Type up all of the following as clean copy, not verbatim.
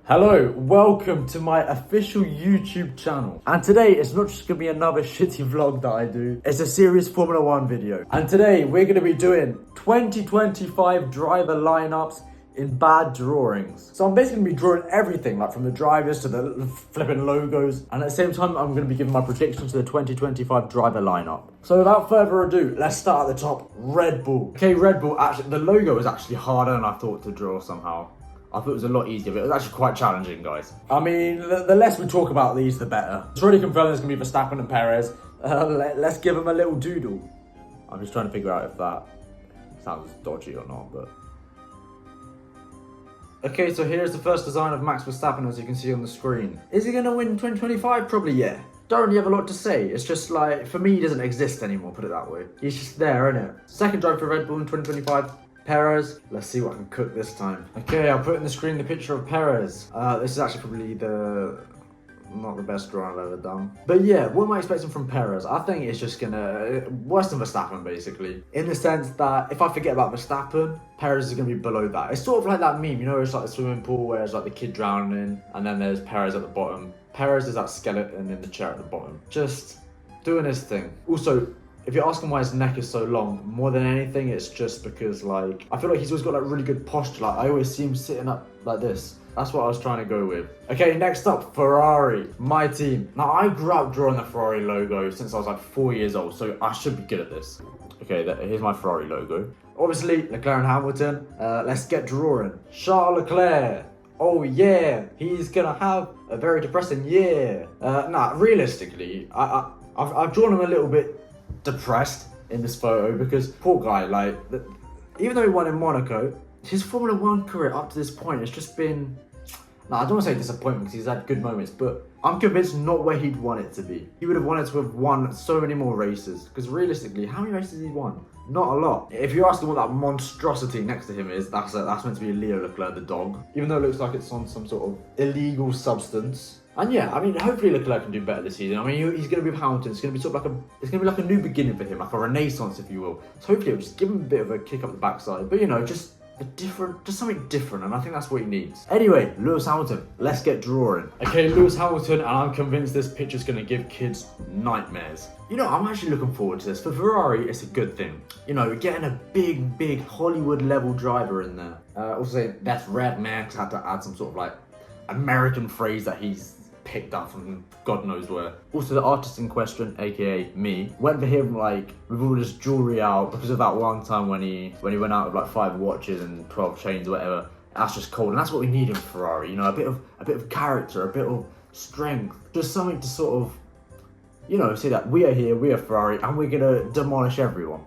Hello, welcome to my official YouTube channel. And today, it's not just gonna be another shitty vlog that I do, it's a serious Formula 1 video. And today, we're gonna be doing 2025 driver lineups in bad drawings. So I'm basically gonna be drawing everything, like from the drivers to the flipping logos. And at the same time, I'm gonna be giving my predictions to the 2025 driver lineup. So without further ado, let's start at the top, Red Bull. Okay, Red Bull, actually, the logo was actually harder than I thought to draw somehow. I thought it was a lot easier, but it was actually quite challenging, guys. I mean, the less we talk about these, the better. It's already confirmed there's going to be Verstappen and Perez. Let's give them a little doodle. I'm just trying to figure out if that sounds dodgy or not, but... Okay, so here's the first design of Max Verstappen, as you can see on the screen. Is he going to win 2025? Probably, yeah. Don't really have a lot to say. It's just like, for me, he doesn't exist anymore, put it that way. He's just there, isn't it? Second driver for Red Bull in 2025. Perez. Let's see what I can cook this time. Okay, I'll put in the screen the picture of Perez. This is actually probably not the best drawing I've ever done. But yeah, what am I expecting from Perez? I think it's just gonna, worse than Verstappen basically. In the sense that if I forget about Verstappen, Perez is gonna be below that. It's sort of like that meme, you know, it's like the swimming pool where it's like the kid drowning and then there's Perez at the bottom. Perez is that skeleton in the chair at the bottom. Just doing his thing. Also, if you're asking why his neck is so long, more than anything, it's just because, like, I feel like he's always got, like, really good posture. Like, I always see him sitting up like this. That's what I was trying to go with. Okay, next up, Ferrari, my team. Now, I grew up drawing the Ferrari logo since I was, like, 4 years old, so I should be good at this. Okay, here's my Ferrari logo. Obviously, Leclerc and Hamilton. Let's get drawing. Charles Leclerc. Oh, yeah. He's gonna have a very depressing year. Realistically, I've drawn him a little bit depressed in this photo because poor guy, like, even though he won in Monaco, his Formula 1 career up to this point has just been, I don't want to say disappointment because he's had good moments, but I'm convinced not where he'd want it to be. He would have wanted to have won so many more races because realistically, how many races has he won? Not a lot. If you're asking what that monstrosity next to him is, that's meant to be Leo Leclerc, the dog, even though it looks like it's on some sort of illegal substance. And yeah, I mean, hopefully Leclerc can do better this season. I mean, he's going to be with Hamilton. It's going to be sort of like a new beginning for him, like a renaissance, if you will. So hopefully it'll just give him a bit of a kick up the backside. But you know, just something different, and I think that's what he needs. Anyway, Lewis Hamilton, let's get drawing. Okay, Lewis Hamilton, and I'm convinced this picture's going to give kids nightmares. You know, I'm actually looking forward to this. For Ferrari, it's a good thing. You know, getting a big Hollywood-level driver in there. Also, that's red, man, because I had to add some sort of, like, American phrase that he's picked up from God knows where. Also, the artist in question, aka me, went for him like with all his jewelry out because of that one time when he went out with like 5 watches and 12 chains or whatever. That's just cold, and that's what we need in Ferrari. You know, a bit of character, a bit of strength, just something to sort of, you know, say that we are here, we are Ferrari, and we're gonna demolish everyone.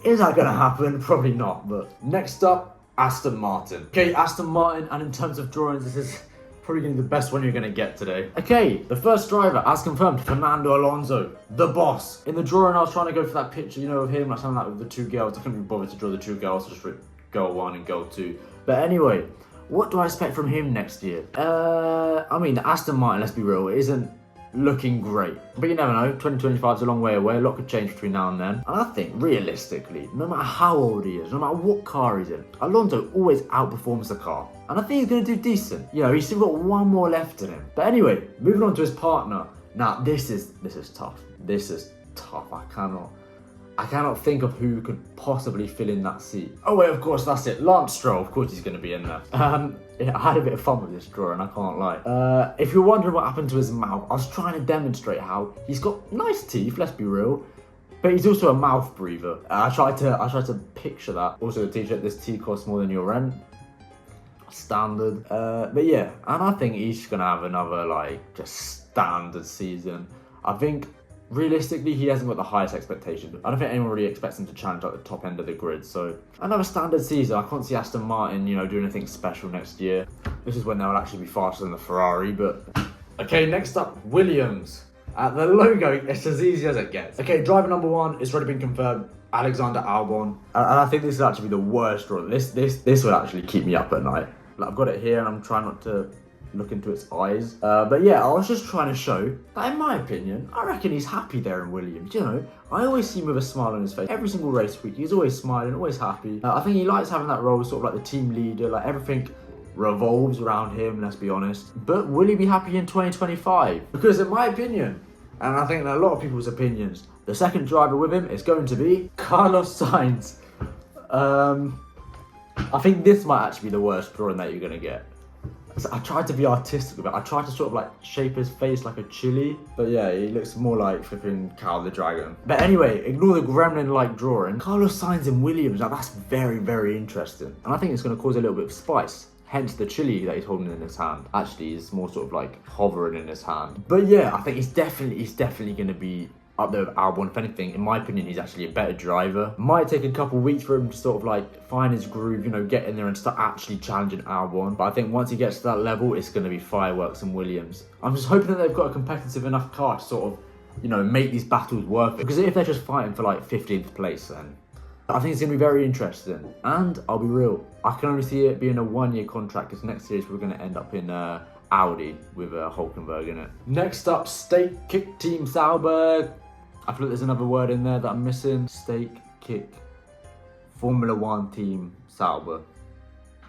Is that gonna happen? Probably not. But next up, Aston Martin. Okay, Aston Martin, and in terms of drawings, this is probably going to be the best one you're going to get today. Okay, the first driver, as confirmed, Fernando Alonso, the boss. In the drawing, I was trying to go for that picture, you know, of him, like something like with the 2 girls. I couldn't be bothered to draw the 2 girls, so just wrote girl 1 and girl 2. But anyway, what do I expect from him next year? I mean, Aston Martin, let's be real, it isn't looking great. But you never know, 2025 is a long way away, a lot could change between now and then. And I think, realistically, no matter how old he is, no matter what car he's in, Alonso always outperforms the car. And I think he's going to do decent. You know, he's still got 1 more left in him. But anyway, moving on to his partner. Now, this is tough. This is tough. I cannot think of who could possibly fill in that seat. Oh wait, of course, that's it. Lance Stroll, of course he's going to be in there. Yeah, I had a bit of fun with this drawing, I can't lie. If you're wondering what happened to his mouth, I was trying to demonstrate how he's got nice teeth, let's be real. But he's also a mouth breather. I tried to picture that. Also, the t-shirt, this tea costs more than your rent. Standard. But yeah, and I think he's going to have another, like, just standard season. I think realistically, he hasn't got the highest expectations. I don't think anyone really expects him to challenge at the top end of the grid. So another standard season. I can't see Aston Martin, you know, doing anything special next year. This is when they'll actually be faster than the Ferrari. But okay, next up, Williams. The logo, it's as easy as it gets. Okay, driver number 1, it's already been confirmed. Alexander Albon. And I think this is actually the worst drawing. This would actually keep me up at night. Like, I've got it here and I'm trying not to look into its eyes. But yeah, I was just trying to show that, in my opinion, I reckon he's happy there in Williams. You know, I always see him with a smile on his face. Every single race week, he's always smiling, always happy. I think he likes having that role, sort of like the team leader, like everything revolves around him, let's be honest. But will he be happy in 2025? Because in my opinion, and I think in a lot of people's opinions, the second driver with him is going to be Carlos Sainz. I think this might actually be the worst drawing that you're going to get. So I tried to be artistic with it. I tried to sort of like shape his face like a chili. But yeah, he looks more like flipping Cal the Dragon. But anyway, ignore the gremlin-like drawing. Carlos Sainz in Williams, now that's very, very interesting. And I think it's going to cause a little bit of spice. Hence the chili that he's holding in his hand. Actually, is more sort of like hovering in his hand. But yeah, I think he's definitely going to be up there with Albon. If anything, in my opinion, he's actually a better driver. Might take a couple weeks for him to sort of like find his groove, you know, get in there and start actually challenging Albon. But I think once he gets to that level, it's going to be fireworks in Williams. I'm just hoping that they've got a competitive enough car to sort of, you know, make these battles worth it. Because if they're just fighting for like 15th place, then I think it's going to be very interesting. And I'll be real, I can only see it being a 1-year contract, because next year we're going to end up in Audi with Hulkenberg in it. Next up, Stake Kick Team Sauber. I feel like there's another word in there that I'm missing. Stake Kick Formula 1 Team Sauber.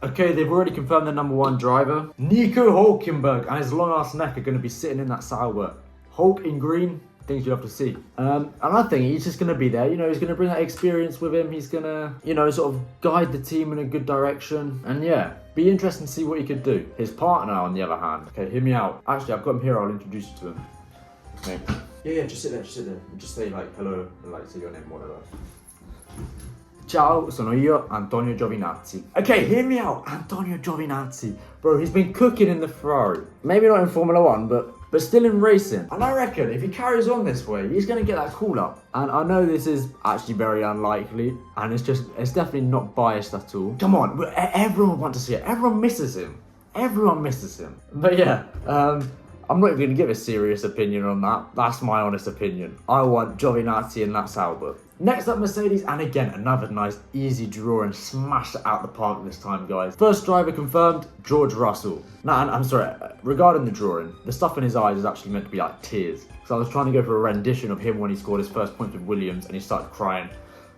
Okay, they've already confirmed the number 1 driver. Nico Hulkenberg and his long ass neck are going to be sitting in that Sauber. Hulk in green, things you have to see. And I think he's just going to be there. You know, he's going to bring that experience with him. He's going to, you know, sort of guide the team in a good direction. And yeah, be interesting to see what he could do. His partner, on the other hand. Okay, hear me out. Actually, I've got him here. I'll introduce you to him. Okay. Yeah, just sit there. Just say like hello, and like say your name, whatever. Ciao, sono io, Antonio Giovinazzi. Okay, hear me out, Antonio Giovinazzi. Bro, he's been cooking in the Ferrari. Maybe not in Formula 1, but still in racing. And I reckon if he carries on this way, he's going to get that call up. And I know this is actually very unlikely, and it's definitely not biased at all. Come on, everyone wants to see it. Everyone misses him. But yeah, I'm not even going to give a serious opinion on that. That's my honest opinion. I want Giovinazzi in that Sauber. Next up, Mercedes, and again, another nice, easy draw and smashed it out the park this time, guys. First driver confirmed, George Russell. Now, I'm sorry, regarding the drawing, the stuff in his eyes is actually meant to be like tears. So I was trying to go for a rendition of him when he scored his first point with Williams and he started crying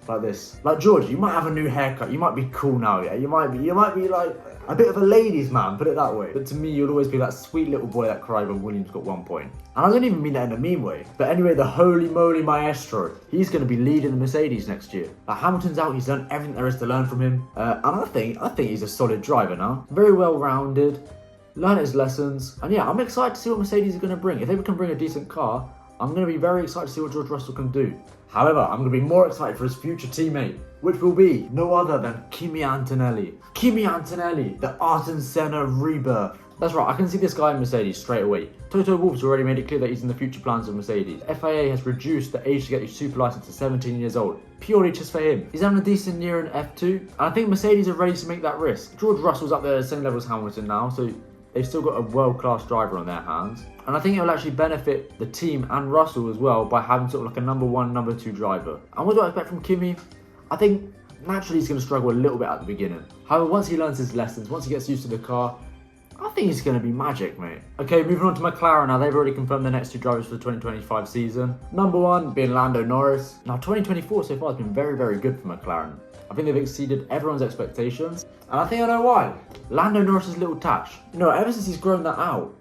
like this. Like, George, you might have a new haircut. You might be cool now, yeah? You might be like a bit of a ladies' man, put it that way. But to me, you'll always be that sweet little boy that cried when Williams got 1 point. And I don't even mean that in a mean way. But anyway, the holy moly maestro, he's going to be leading the Mercedes next year. Hamilton's out, he's done everything there is to learn from him. And I think he's a solid driver now. Very well-rounded, learn his lessons. And yeah, I'm excited to see what Mercedes are going to bring. If they can bring a decent car, I'm going to be very excited to see what George Russell can do. However, I'm going to be more excited for his future teammate, which will be no other than Kimi Antonelli. Kimi Antonelli, the Ayrton Senna rebirth. That's right, I can see this guy in Mercedes straight away. Toto Wolff's already made it clear that he's in the future plans of Mercedes. FIA has reduced the age to get his super license to 17 years old, purely just for him. He's having a decent year in F2, and I think Mercedes are ready to make that risk. George Russell's up there at the same level as Hamilton now, so they've still got a world-class driver on their hands. And I think it will actually benefit the team and Russell as well by having sort of like a number 1, number 2 driver. And what do I expect from Kimi? I think naturally he's going to struggle a little bit at the beginning. However, once he learns his lessons, once he gets used to the car, I think he's going to be magic, mate. Okay, moving on to McLaren now. They've already confirmed the next 2 drivers for the 2025 season. Number 1 being Lando Norris. Now, 2024 so far has been very, very good for McLaren. I think they've exceeded everyone's expectations. And I think I know why. Lando Norris's little touch. You know, ever since he's grown that out,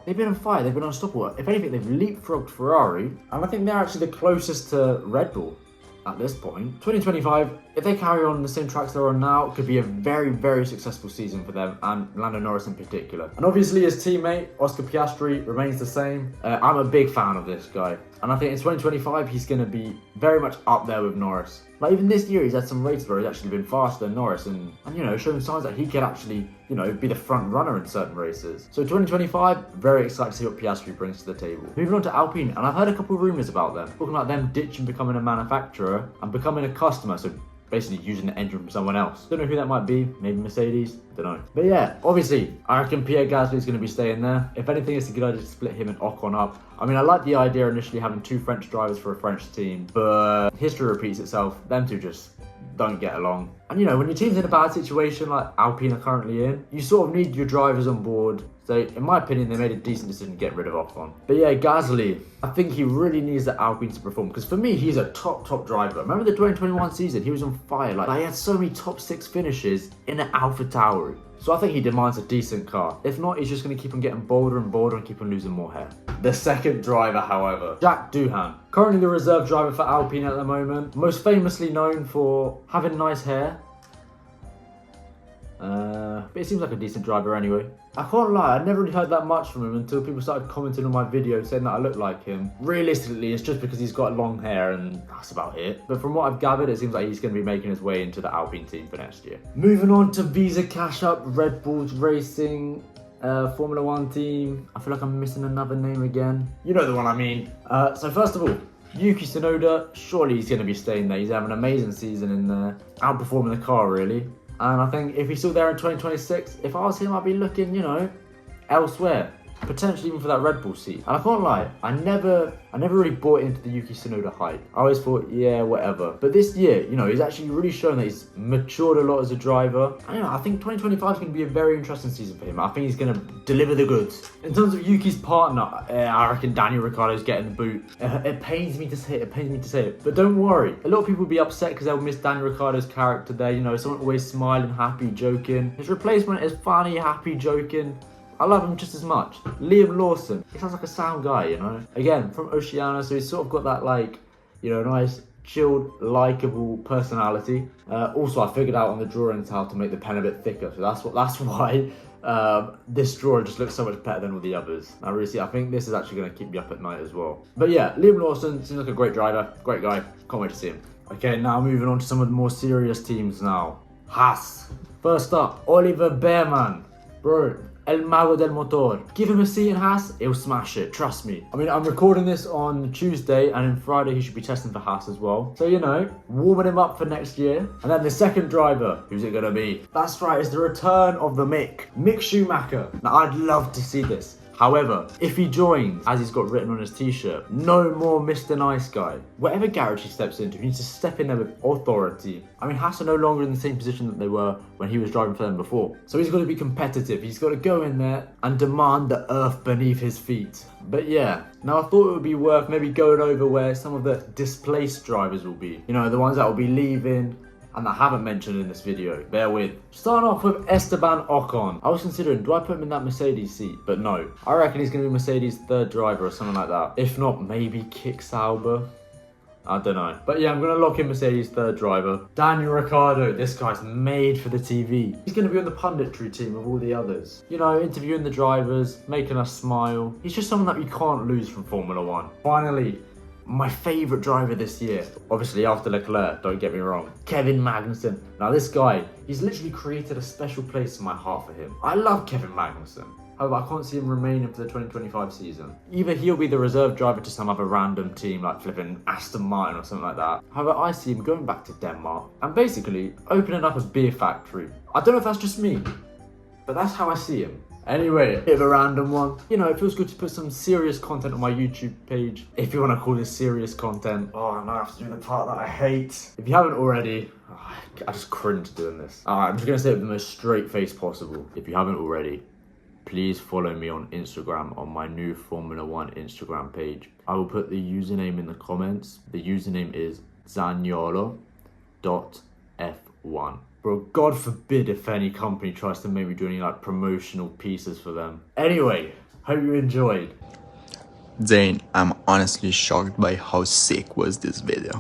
they've been on fire, they've been unstoppable. If anything, they've leapfrogged Ferrari. And I think they're actually the closest to Red Bull at this point. 2025, if they carry on the same tracks they're on now, it could be a very, very successful season for them, and Lando Norris in particular. And obviously his teammate, Oscar Piastri, remains the same. I'm a big fan of this guy. And I think in 2025, he's going to be very much up there with Norris. Like, even this year, he's had some races where he's actually been faster than Norris and you know, showing signs that he could actually, you know, be the front runner in certain races. So 2025, very excited to see what Piastri brings to the table. Moving on to Alpine, and I've heard a couple of rumours about them. Talking about them ditching becoming a manufacturer and becoming a customer, so basically using the engine from someone else. Don't know who that might be, maybe Mercedes, don't know. But yeah, obviously, I reckon Pierre Gasly is going to be staying there. If anything, it's a good idea to split him and Ocon up. I mean, I like the idea initially having 2 French drivers for a French team, but history repeats itself. Them two just don't get along. And you know, when your team's in a bad situation like Alpine are currently in, you sort of need your drivers on board. So in my opinion, they made a decent decision to get rid of Ocon. But yeah, Gasly, I think he really needs the Alpine to perform, because for me, he's a top driver. Remember the 2021 season? He was on fire. Like, he had so many top 6 finishes in an AlphaTauri. So I think he demands a decent car. If not, he's just going to keep on getting bolder and bolder and keep on losing more hair. The second driver, however, Jack Doohan. Currently the reserve driver for Alpine at the moment. Most famously known for having nice hair. But he seems like a decent driver anyway. I can't lie, I never really heard that much from him until people started commenting on my video saying that I look like him. Realistically, it's just because he's got long hair and that's about it. But from what I've gathered, it seems like he's going to be making his way into the Alpine team for next year. Moving on to Visa Cash Up, Red Bull's Racing, Formula 1 team. I feel like I'm missing another name again. You know the one I mean. So first of all, Yuki Tsunoda, surely he's going to be staying there. He's having an amazing season in there, outperforming the car really. And I think if he's still there in 2026, if I was him, I'd be looking, you know, elsewhere. Potentially even for that Red Bull seat. And I can't lie, I never really bought into the Yuki Tsunoda hype. I always thought, yeah, whatever. But this year, you know, he's actually really shown that he's matured a lot as a driver. And, you know, I think 2025 is going to be a very interesting season for him. I think he's going to deliver the goods. In terms of Yuki's partner, I reckon Daniel Ricciardo's getting the boot. It pains me to say it, But don't worry, a lot of people will be upset because they'll miss Daniel Ricciardo's character there. You know, someone always smiling, happy, joking. His replacement is funny, happy, joking. I love him just as much. Liam Lawson. He sounds like a sound guy, you know? Again, from Oceania, so he's sort of got that, like, you know, nice, chilled, likeable personality. Also, I figured out on the drawings how to make the pen a bit thicker, so that's why this drawing just looks so much better than all the others. Now, really, I think this is actually going to keep me up at night as well. But yeah, Liam Lawson seems like a great driver, great guy. Can't wait to see him. Okay, now moving on to some of the more serious teams now. Haas. First up, Oliver Bearman. Bro. El Mago del Motor. Give him a seat in Haas, he'll smash it, trust me. I mean, I'm recording this on Tuesday, and on Friday he should be testing for Haas as well. So, you know, warming him up for next year. And then the second driver, who's it gonna be? That's right, it's the return of the Mick Schumacher. Now, I'd love to see this. However, if he joins, as he's got written on his t-shirt, no more Mr. Nice Guy. Whatever garage he steps into, he needs to step in there with authority. I mean, Haas are no longer in the same position that they were when he was driving for them before. So he's got to be competitive. He's got to go in there and demand the earth beneath his feet. But yeah, now I thought it would be worth maybe going over where some of the displaced drivers will be. You know, the ones that will be leaving, and I haven't mentioned in this video, bear with. Starting off with Esteban Ocon. I was considering, do I put him in that Mercedes seat? But no. I reckon he's going to be Mercedes' third driver or something like that. If not, maybe Kick Sauber. I don't know. But yeah, I'm going to lock in Mercedes' third driver. Daniel Ricciardo. This guy's made for the TV. He's going to be on the punditry team of all the others. You know, interviewing the drivers, making us smile. He's just someone that you can't lose from Formula 1. Finally, my favourite driver this year, obviously after Leclerc, don't get me wrong, Kevin Magnussen. Now this guy, he's literally created a special place in my heart for him. I love Kevin Magnussen. However, I can't see him remaining for the 2025 season. Either he'll be the reserve driver to some other random team like flipping Aston Martin or something like that. However, I see him going back to Denmark and basically opening up a beer factory. I don't know if that's just me, but that's how I see him. Anyway, a bit of a random one. You know, it feels good to put some serious content on my YouTube page. If you want to call this serious content. Oh, now I have to do the part that I hate. If you haven't already, I just cringe doing this. Alright, I'm just going to say it with the most straight face possible. If you haven't already, please follow me on Instagram on my new Formula 1 Instagram page. I will put the username in the comments. The username is Zaniolo.f1. Bro, God forbid if any company tries to make me do any like promotional pieces for them. Anyway, hope you enjoyed. Zane, I'm honestly shocked by how sick was this video.